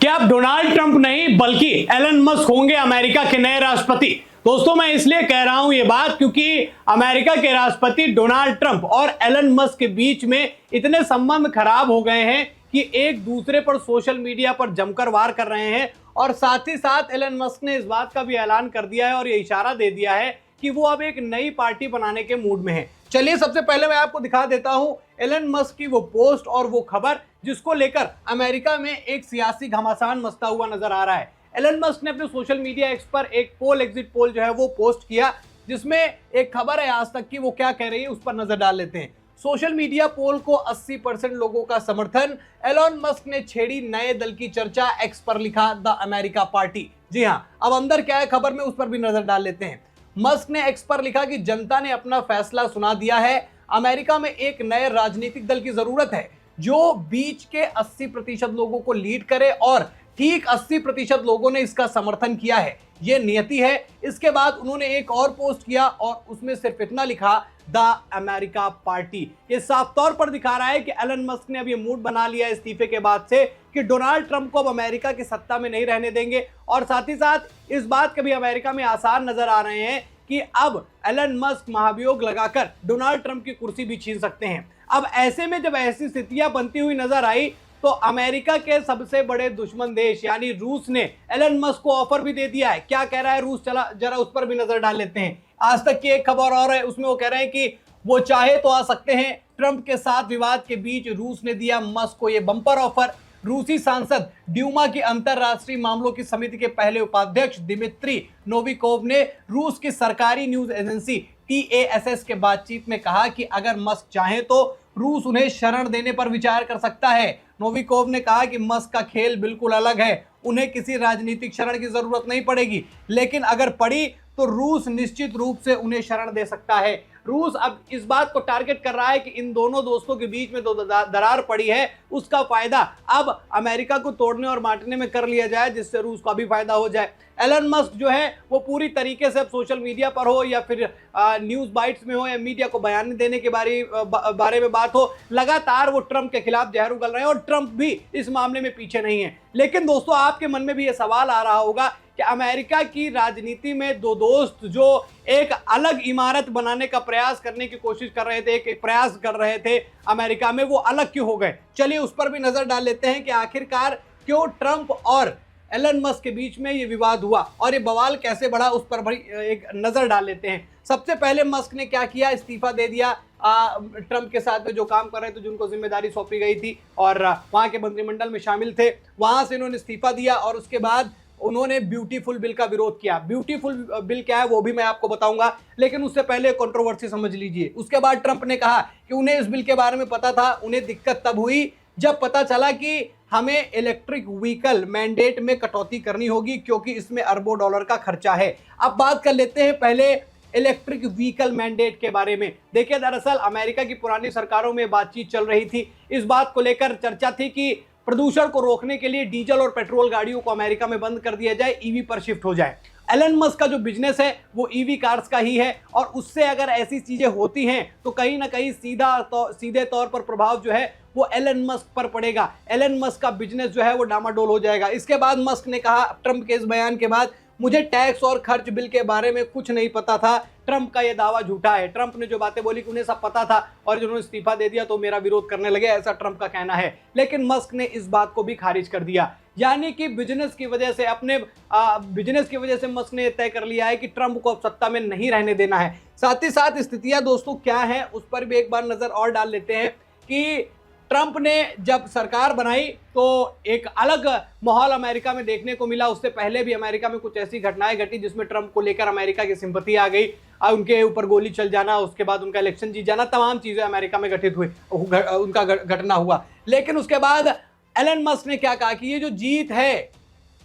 क्या अब Donald Trump नहीं बल्कि एलन मस्क होंगे अमेरिका के नए राष्ट्रपति। दोस्तों मैं इसलिए कह रहा हूं ये बात क्योंकि अमेरिका के राष्ट्रपति डोनाल्ड ट्रंप और एलन मस्क के बीच में इतने संबंध खराब हो गए हैं कि एक दूसरे पर सोशल मीडिया पर जमकर वार कर रहे हैं। और साथ ही साथ एलन मस्क ने इस बात का भी ऐलान कर दिया है और ये इशारा दे दिया है कि वो अब एक नई पार्टी बनाने के मूड में है। चलिए सबसे पहले मैं आपको दिखा देता हूं एलन मस्क की वो पोस्ट और वो खबर जिसको लेकर अमेरिका में एक सियासी घमासान मचता हुआ नजर आ रहा है। एलन मस्क ने अपने सोशल मीडिया एक्स पर एक पोल एग्जिट पोल जो है वो पोस्ट किया जिसमें एक खबर है आज तक की, वो क्या कह रही है उस पर नजर डाल लेते हैं। सोशल मीडिया पोल को 80% लोगों का समर्थन, एलन मस्क ने छेड़ी नए दल की चर्चा, एक्स पर लिखा द अमेरिका पार्टी। जी हां, अब अंदर क्या है खबर में उस पर भी नजर डाल लेते हैं। मस्क ने एक्स पर लिखा कि जनता ने अपना फैसला सुना दिया है, अमेरिका में एक नए राजनीतिक दल की जरूरत है जो बीच के 80% लोगों को लीड करे और ठीक 80% लोगों ने इसका समर्थन किया है, यह नियति है। इसके बाद उन्होंने एक और पोस्ट किया और उसमें सिर्फ इतना लिखा द अमेरिका पार्टी। ये साफ तौर पर दिखा रहा है कि एलन मस्क ने अब ये मूड बना लिया इस्तीफे के बाद से कि डोनाल्ड ट्रंप को अब अमेरिका की सत्ता में नहीं रहने देंगे। और साथ ही साथ इस बात के भी अमेरिका में आसार नजर आ रहे हैं कि अब एलन मस्क महाभियोग लगाकर डोनाल्ड ट्रंप की कुर्सी भी छीन सकते हैं। अब ऐसे में जब ऐसी स्थितियां बनती हुई नजर आई तो अमेरिका के सबसे बड़े दुश्मन देश यानी रूस ने एलन मस्क को ऑफर भी दे दिया है। क्या कह रहा है रूस, चला जरा उस पर भी नजर डाल लेते हैं। आज तक की एक खबर और है, उसमें वो कह रहे हैं कि वो चाहे तो आ सकते हैं। ट्रंप के साथ विवाद के बीच रूस ने दिया मस्क को यह बंपर ऑफर। रूसी सांसद ड्यूमा की अंतरराष्ट्रीय मामलों की समिति के पहले उपाध्यक्ष दिमित्री नोविकोव ने रूस की सरकारी न्यूज एजेंसी TASS के बातचीत में कहा कि अगर मस्क चाहे तो रूस उन्हें शरण देने पर विचार कर सकता है। नोविकोव ने कहा कि मस्क का खेल बिल्कुल अलग है, उन्हें किसी राजनीतिक शरण की जरूरत नहीं पड़ेगी, लेकिन अगर पड़ी तो रूस निश्चित रूप से उन्हें शरण दे सकता है। रूस अब इस बात को टारगेट कर रहा है कि इन दोनों दोस्तों के बीच में दरार पड़ी है, उसका फायदा अब अमेरिका को तोड़ने और बांटने में कर लिया जाए जिससे रूस को भी फायदा हो जाए। एलन मस्क जो है वो पूरी तरीके से अब सोशल मीडिया पर हो या फिर न्यूज बाइट्स में हो या मीडिया को बयान देने के बारे में बात हो, लगातार वो ट्रंप के खिलाफ जहर उगल रहे हैं और ट्रंप भी इस मामले में पीछे नहीं है। लेकिन दोस्तों आपके मन में भी ये सवाल आ रहा होगा कि अमेरिका की राजनीति में दो दोस्त जो एक अलग इमारत बनाने का प्रयास करने की कोशिश कर रहे थे, एक प्रयास कर रहे थे अमेरिका में, वो अलग क्यों हो गए। चलिए उस पर भी नजर डाल लेते हैं कि आखिरकार क्यों ट्रंप और एलन मस्क के बीच में ये विवाद हुआ और ये बवाल कैसे बढ़ा, उस पर भी एक नजर डाल लेते हैं। सबसे पहले मस्क ने क्या किया, इस्तीफा दे दिया। ट्रंप के साथ में जो काम कर रहे थे, जिनको जिम्मेदारी सौंपी गई थी और वहां के मंत्रिमंडल में शामिल थे, वहां से इन्होंने इस्तीफा दिया और उसके बाद उन्होंने ब्यूटीफुल बिल का विरोध किया। ब्यूटीफुल बिल क्या है वो भी मैं आपको बताऊंगा, लेकिन उससे पहले कंट्रोवर्सी समझ लीजिए। उसके बाद ट्रंप ने कहा कि उन्हें इस बिल के बारे में पता था, उन्हें दिक्कत तब हुई जब पता चला कि हमें इलेक्ट्रिक व्हीकल मैंडेट में कटौती करनी होगी क्योंकि इसमें अरबों डॉलर का खर्चा है। अब बात कर लेते हैं पहले इलेक्ट्रिक व्हीकल मैंडेट के बारे में। देखिए दरअसल अमेरिका की पुरानी सरकारों में बातचीत चल रही थी, इस बात को लेकर चर्चा थी कि प्रदूषण को रोकने के लिए डीजल और पेट्रोल गाड़ियों को अमेरिका में बंद कर दिया जाए, ईवी पर शिफ्ट हो जाए। एलन मस्क का जो बिजनेस है वो ईवी कार्स का ही है और उससे अगर ऐसी चीजें होती हैं तो कहीं ना कहीं सीधे तौर पर प्रभाव जो है वो एलन मस्क पर पड़ेगा। एलन मस्क का बिजनेस जो है वो डामाडोल हो जाएगा। इसके बाद मस्क ने कहा ट्रंप के इस बयान के बाद, मुझे टैक्स और खर्च बिल के बारे में कुछ नहीं पता था, ट्रंप का यह दावा झूठा है। ट्रंप ने जो बातें बोली कि उन्हें सब पता था और जिन्होंने इस्तीफा दे दिया तो मेरा विरोध करने लगे, ऐसा ट्रंप का कहना है। लेकिन मस्क ने इस बात को भी खारिज कर दिया, यानी कि बिजनेस की वजह से अपने बिजनेस की वजह से मस्क ने तय कर लिया है कि ट्रंप को अब सत्ता में नहीं रहने देना है। साथ ही साथ स्थितियां दोस्तों क्या है उस पर भी एक बार नजर और डाल लेते हैं कि ट्रंप ने जब सरकार बनाई तो एक अलग माहौल अमेरिका में देखने को मिला। उससे पहले भी अमेरिका में कुछ ऐसी घटनाएं घटी जिसमें ट्रंप को लेकर अमेरिका की सिंपैथी आ गई, उनके ऊपर गोली चल जाना, उसके बाद उनका इलेक्शन जीत जाना, तमाम चीजें अमेरिका में घटित हुई, उनका घटना हुआ। लेकिन उसके बाद एलन मस्क ने क्या कहा कि ये जो जीत है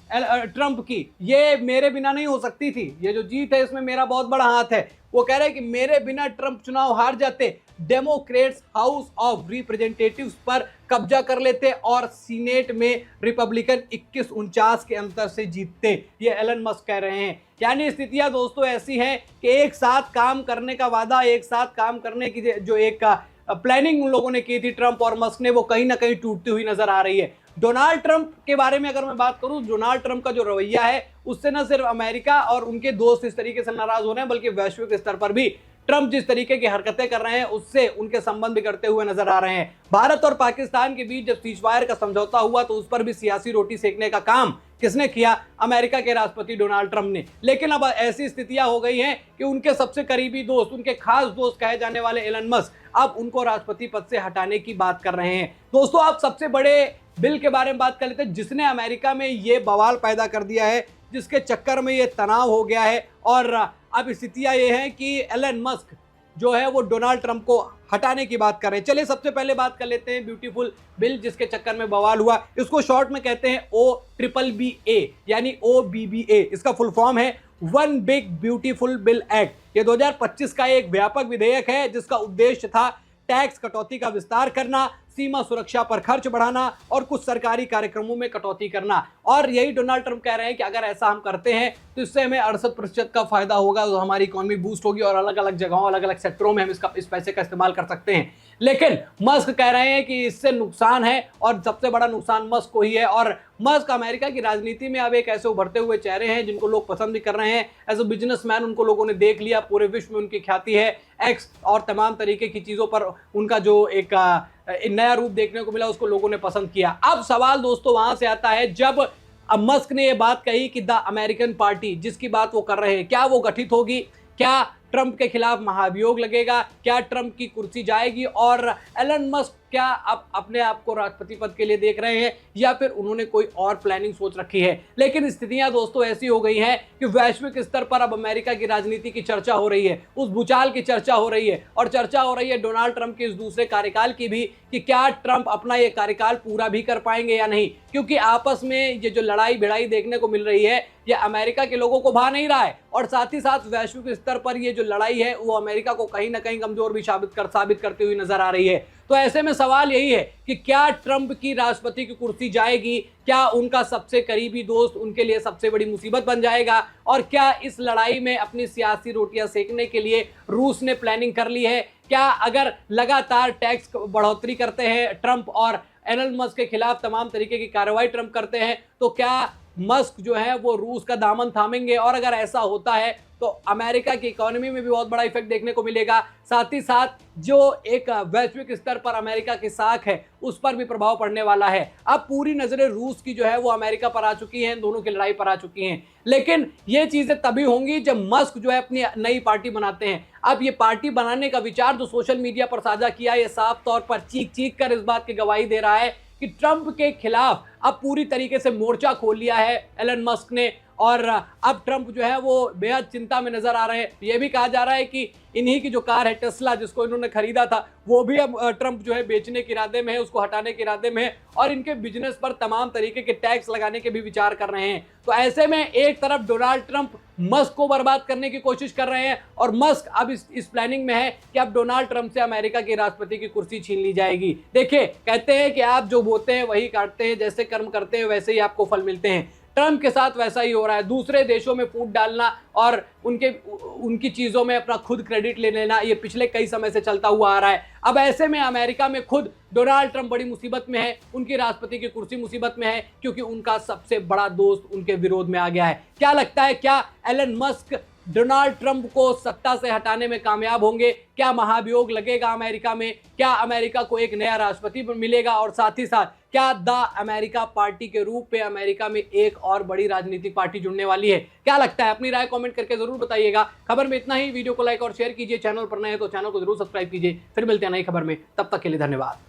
ट्रंप की, ये मेरे बिना नहीं हो सकती थी, ये जो जीत है इसमें मेरा बहुत बड़ा हाथ है। वो कह रहे हैं कि मेरे बिना ट्रंप चुनाव हार जाते, डेमोक्रेट्स हाउस ऑफ रिप्रेजेंटेटिव्स पर कब्जा कर लेते और सीनेट में रिपब्लिकन 21-49 के अंतर से जीतते। ये एलन मस्क कह रहे हैं। यानी स्थितियां दोस्तों ऐसी हैं कि एक साथ काम करने का वादा, एक साथ काम करने की जो एक प्लानिंग उन लोगों ने की थी ट्रंप और मस्क ने, वो कहीं ना कहीं टूटती हुई नजर आ रही है। डोनाल्ड ट्रंप के बारे में अगर मैं बात करूं, डोनाल्ड ट्रंप का जो रवैया है उससे न सिर्फ अमेरिका और उनके दोस्त इस तरीके से नाराज हो रहे हैं, बल्कि वैश्विक स्तर पर भी ट्रंप जिस तरीके की हरकतें कर रहे हैं उससे उनके संबंध बिगड़ते हुए नजर आ रहे हैं। भारत और पाकिस्तान के बीच जब सीजफायर का समझौता हुआ तो उस पर भी सियासी रोटी सेकने का काम किसने किया? अमेरिका के राष्ट्रपति डोनाल्ड ट्रंप ने। लेकिन अब ऐसी स्थितियां हो गई हैं कि उनके सबसे करीबी दोस्त, उनके खास दोस्त कहे जाने वाले एलन मस्क अब उनको राष्ट्रपति पद से हटाने की बात कर रहे हैं। दोस्तों, आप सबसे बड़े बिल के बारे में बात कर लेते हैं जिसने अमेरिका में ये बवाल पैदा कर दिया है, जिसके चक्कर में ये तनाव हो गया है। और अब स्थितियां ये हैं कि एलन मस्क जो है वो डोनाल्ड ट्रंप को हटाने की बात कर रहे हैं। चलिए सबसे पहले बात कर लेते हैं ब्यूटीफुल बिल जिसके चक्कर में बवाल हुआ। इसको शॉर्ट में कहते हैं OBBA यानी OBBA। इसका फुल फॉर्म है one big beautiful bill act. ये 2025 का एक व्यापक विधेयक है जिसका उद्देश्य था टैक्स कटौती का विस्तार करना, सीमा सुरक्षा पर खर्च बढ़ाना और कुछ सरकारी कार्यक्रमों में कटौती करना। और यही डोनाल्ड ट्रंप कह रहे हैं कि अगर ऐसा हम करते हैं तो इससे हमें 68% का फायदा होगा, तो हमारी इकोनॉमी बूस्ट होगी और अलग अलग जगहों, अलग अलग सेक्टरों में हम इस पैसे का इस्तेमाल कर सकते हैं। लेकिन मस्क कह रहे हैं कि इससे नुकसान है और सबसे बड़ा नुकसान मस्क को ही है। और मस्क अमेरिका की राजनीति में अब एक ऐसे उभरते हुए चेहरे हैं जिनको लोग पसंद भी कर रहे हैं। एज ए बिजनेसमैन उनको लोगों ने देख लिया, पूरे विश्व में उनकी ख्याति है। एक्स और तमाम तरीके की चीज़ों पर उनका जो एक नया रूप देखने को मिला उसको लोगों ने पसंद किया। अब सवाल दोस्तों वहां से आता है जब अब मस्क ने यह बात कही कि द अमेरिकन पार्टी जिसकी बात वो कर रहे हैं, क्या वो गठित होगी? क्या ट्रंप के खिलाफ महाभियोग लगेगा? क्या ट्रंप की कुर्सी जाएगी? और एलन मस्क क्या अब अपने आप को राष्ट्रपति पद के लिए देख रहे हैं या फिर उन्होंने कोई और प्लानिंग सोच रखी है? लेकिन स्थितियां दोस्तों ऐसी हो गई हैं कि वैश्विक स्तर पर अब अमेरिका की राजनीति की चर्चा हो रही है, उस भूचाल की चर्चा हो रही है और चर्चा हो रही है डोनाल्ड ट्रंप के इस दूसरे कार्यकाल की भी कि क्या ट्रंप अपना ये कार्यकाल पूरा भी कर पाएंगे या नहीं। क्योंकि आपस में ये जो लड़ाई भिड़ाई देखने को मिल रही है ये अमेरिका के लोगों को भा नहीं रहा है और साथ ही साथ वैश्विक स्तर पर ये जो लड़ाई है वो अमेरिका को कहीं ना कहीं कमजोर भी साबित करती हुई नजर आ रही है। तो ऐसे में सवाल यही है कि क्या ट्रंप की राष्ट्रपति की कुर्सी जाएगी? क्या उनका सबसे करीबी दोस्त उनके लिए सबसे बड़ी मुसीबत बन जाएगा? और क्या इस लड़ाई में अपनी सियासी रोटियां सेकने के लिए रूस ने प्लानिंग कर ली है? क्या अगर लगातार टैक्स बढ़ोतरी करते हैं ट्रंप और एलन मस्क के खिलाफ तमाम तरीके की कार्रवाई ट्रंप करते हैं तो क्या मस्क जो है वो रूस का दामन थामेंगे? और अगर ऐसा होता है तो अमेरिका की इकोनॉमी में भी बहुत बड़ा इफेक्ट देखने को मिलेगा। साथ ही साथ जो एक वैश्विक स्तर पर अमेरिका की साख है उस पर भी प्रभाव पड़ने वाला है। अब पूरी नजरें रूस की जो है वो अमेरिका पर आ चुकी हैं, दोनों की लड़ाई पर आ चुकी हैं। लेकिन ये चीजें तभी होंगी जब मस्क जो है अपनी नई पार्टी बनाते हैं। अब ये पार्टी बनाने का विचार जो सोशल मीडिया पर साझा किया ये साफ तौर पर चीख कर इस बात की गवाही दे रहा है कि ट्रंप के खिलाफ अब पूरी तरीके से मोर्चा खोल लिया है एलन मस्क ने और अब ट्रंप जो है वो बेहद चिंता में नजर आ रहे हैं। ये भी कहा जा रहा है कि इन्हीं की जो कार है टेस्ला जिसको इन्होंने खरीदा था वो भी अब ट्रंप जो है बेचने के इरादे में है, उसको हटाने के इरादे में है और इनके बिजनेस पर तमाम तरीके के टैक्स लगाने के भी विचार कर रहे हैं। तो ऐसे में एक तरफ डोनाल्ड ट्रंप मस्क को बर्बाद करने की कोशिश कर रहे हैं और मस्क अब इस प्लानिंग में है कि अब डोनाल्ड ट्रंप से अमेरिका के राष्ट्रपति की कुर्सी छीन ली जाएगी। देखिए, कहते हैं कि आप जो बोते हैं वही काटते हैं, जैसे कर्म करते हैं वैसे ही आपको फल मिलते हैं। ट्रंप के साथ वैसा ही हो रहा है। दूसरे देशों में फूट डालना और उनकी चीज़ों में अपना खुद क्रेडिट ले लेना ये पिछले कई समय से चलता हुआ आ रहा है। अब ऐसे में अमेरिका में खुद डोनाल्ड ट्रंप बड़ी मुसीबत में है, उनकी राष्ट्रपति की कुर्सी मुसीबत में है क्योंकि उनका सबसे बड़ा दोस्त उनके विरोध में आ गया है। क्या लगता है, क्या एलन मस्क डोनाल्ड ट्रंप को सत्ता से हटाने में कामयाब होंगे? क्या महाभियोग लगेगा अमेरिका में? क्या अमेरिका को एक नया राष्ट्रपति मिलेगा? और साथ ही साथ क्या द अमेरिका पार्टी के रूप में अमेरिका में एक और बड़ी राजनीतिक पार्टी जुड़ने वाली है? क्या लगता है? अपनी राय कमेंट करके जरूर बताइएगा। खबर में इतना ही। वीडियो को लाइक और शेयर कीजिए, चैनल पर नए हैं तो चैनल को जरूर सब्सक्राइब कीजिए। फिर मिलते हैं नई खबर में, तब तक के लिए धन्यवाद।